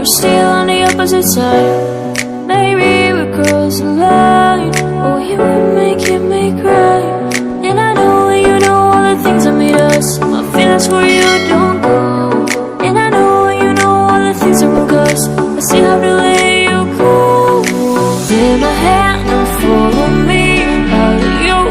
we're still on the opposite side. Maybe we cross the line. Oh, you were making me cry. And I know you know all the things that made us. My feelings for you don't go. And I know you know all the things that broke us. I still have to let you go. Take my hand and follow me out of your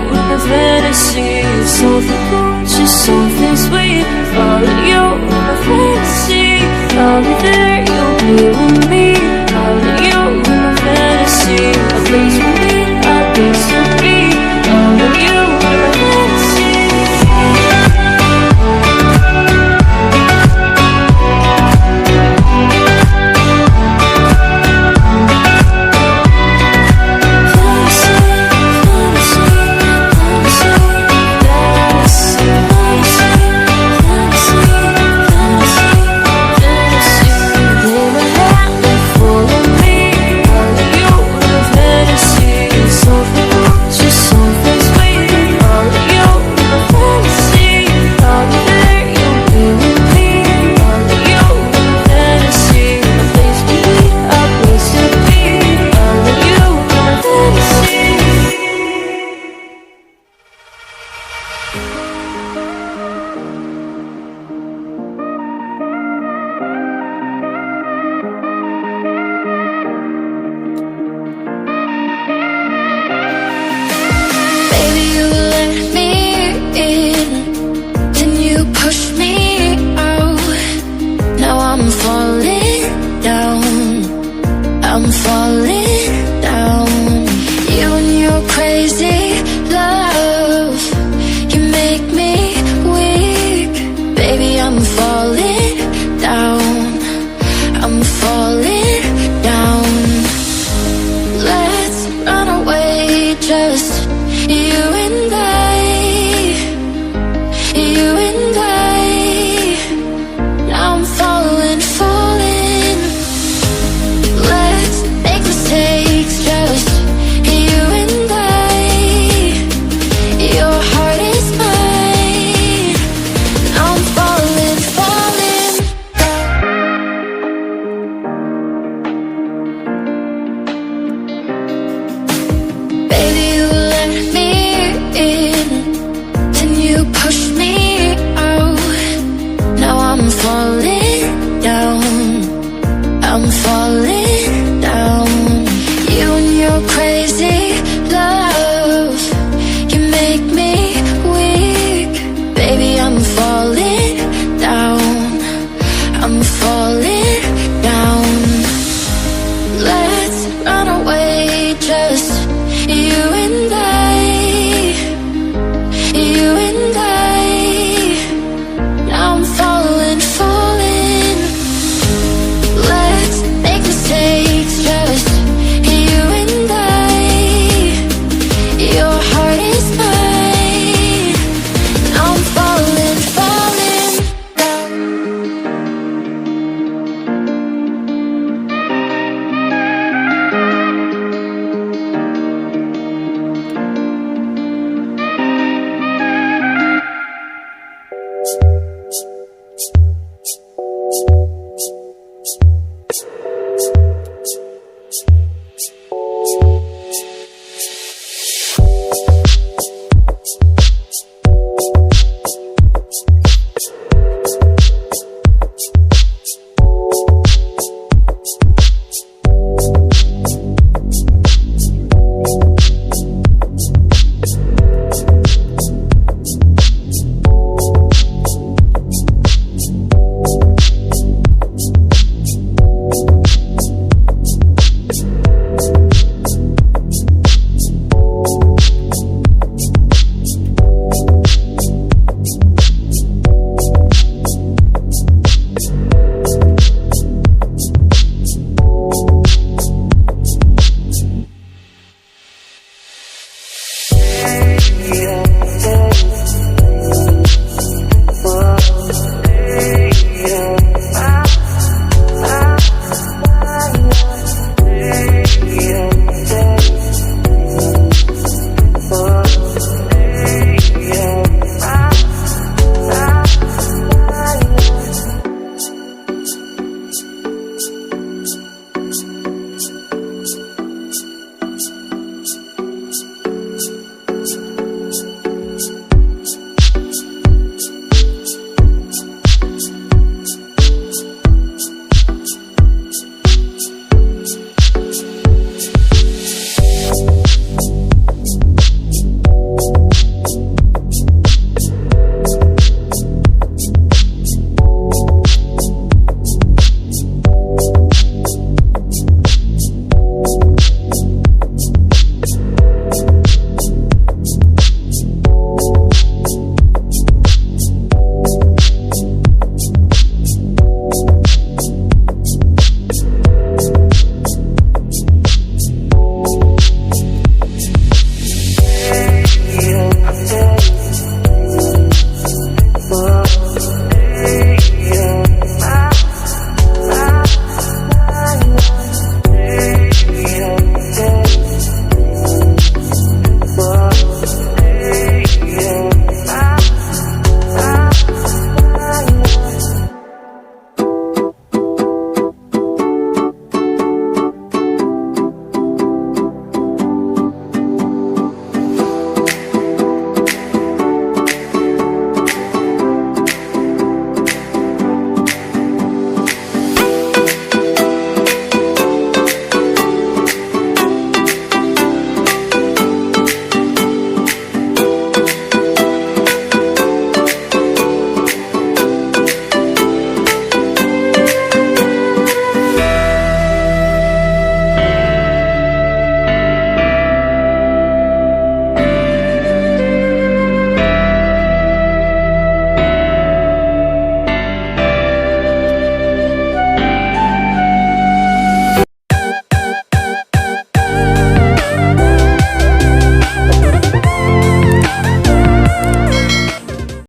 fantasy. Something cool, just something sweet. Follow you in my fantasy. I'll be there, you'll be with me. Follow you in my fantasy. A place for me, a place to be. Follow you in my fantasy. I'm falling down. You and your crazy love, you make me weak. Baby, I'm falling down. I'm falling down. Let's run away, just you and I. You and I. Now I'm falling, falling. Let's make mistakes, just you and I. Your heart is mine. Now I'm falling, falling. Baby, you let me in, then you push me out. Now I'm falling down. I'm falling down. You and your crazy love, you make me weak. Baby, I'm falling down. I'm falling